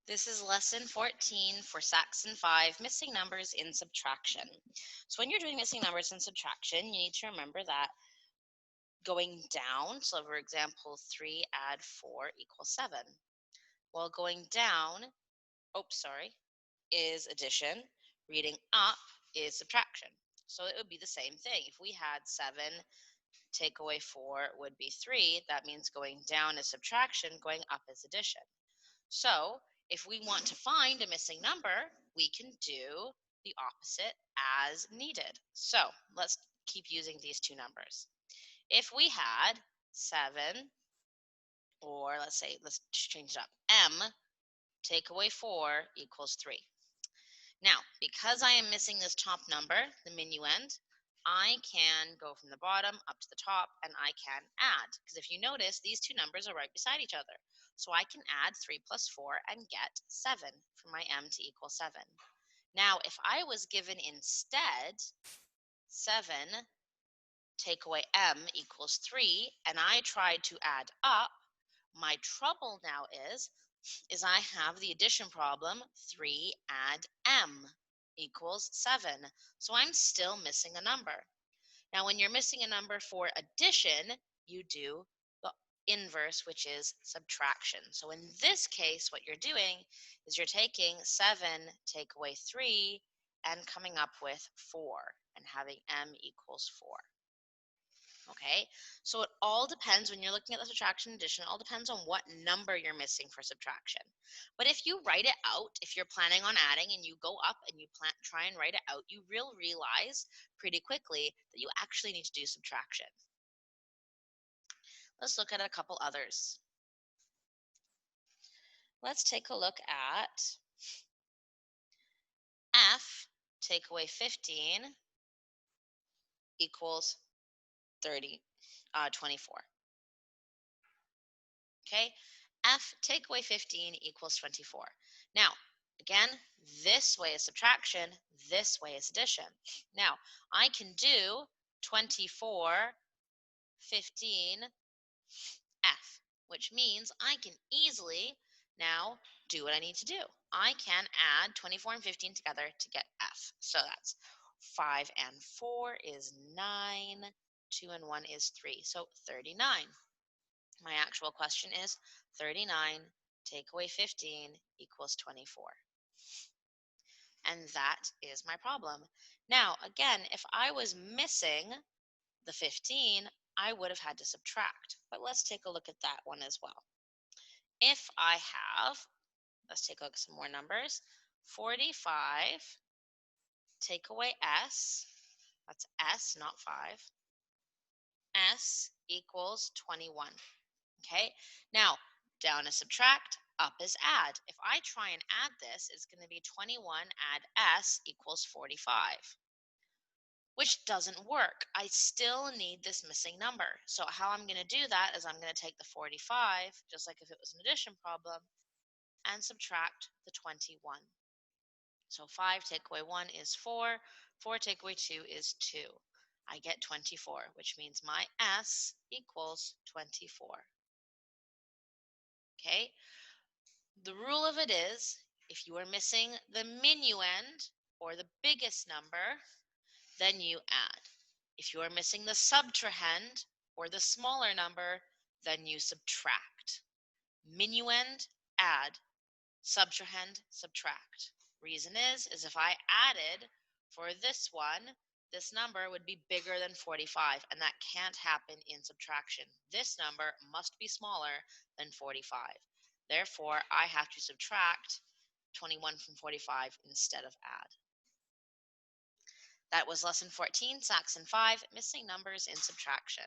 This is lesson 14 for Saxon 5, missing numbers in subtraction. So when you're doing missing numbers in subtraction, you need to remember that going down, so for example, 3 add 4 equals 7. Well, going down, is addition. Reading up is subtraction. So it would be the same thing. If we had 7 take away 4 would be 3. That means going down is subtraction, going up is addition. So if we want to find a missing number, we can do the opposite as needed. So let's keep using these two numbers. If we had 7, or let's change it up, m take away 4 equals 3. Now, because I am missing this top number, the minuend, I can go from the bottom up to the top and I can add. Because if you notice, these two numbers are right beside each other. So I can add 3 plus 4 and get 7 for my m to equal 7. Now, if I was given instead 7 take away m equals 3 and I tried to add up, my trouble now is I have the addition problem, 3 add m equals 7. So I'm still missing a number. Now, when you're missing a number for addition, you do the inverse, which is subtraction. So in this case, what you're doing is you're taking 7 take away 3 and coming up with 4 and having m equals 4. Okay, so it all depends when you're looking at the subtraction addition, it all depends on what number you're missing for subtraction. But if you write it out, if you're planning on adding and you go up and you try and write it out, you will realize pretty quickly that you actually need to do subtraction. Let's look at a couple others. Let's take a look at f take away 15 equals 24. Okay, f take away 15 equals 24. Now, again, this way is subtraction, this way is addition. Now, I can do 24, 15, f, which means I can easily now do what I need to do. I can add 24 and 15 together to get f. So that's 5 and 4 is 9, 2 and 1 is 3, so 39. My actual question is 39 take away 15 equals 24. And that is my problem. Now, again, if I was missing the 15, I would have had to subtract. But let's take a look at that one as well. If I have, let's take a look at some more numbers, 45 take away s, that's s, not 5, s equals 21. Okay, now down is subtract, up is add. If I try and add this, it's going to be 21 add s equals 45, which doesn't work. I still need this missing number. So how I'm going to do that is I'm going to take the 45, just like if it was an addition problem, and subtract the 21. So 5 take away 1 is 4, 4 take away 2 is 2. I get 24, which means my s equals 24. Okay, the rule of it is, if you are missing the minuend, or the biggest number, then you add. If you are missing the subtrahend, or the smaller number, then you subtract. Minuend, add. Subtrahend, subtract. Reason is if I added for this one, this number would be bigger than 45, and that can't happen in subtraction. This number must be smaller than 45. Therefore, I have to subtract 21 from 45 instead of add. That was lesson 14, Saxon 5, missing numbers in subtraction.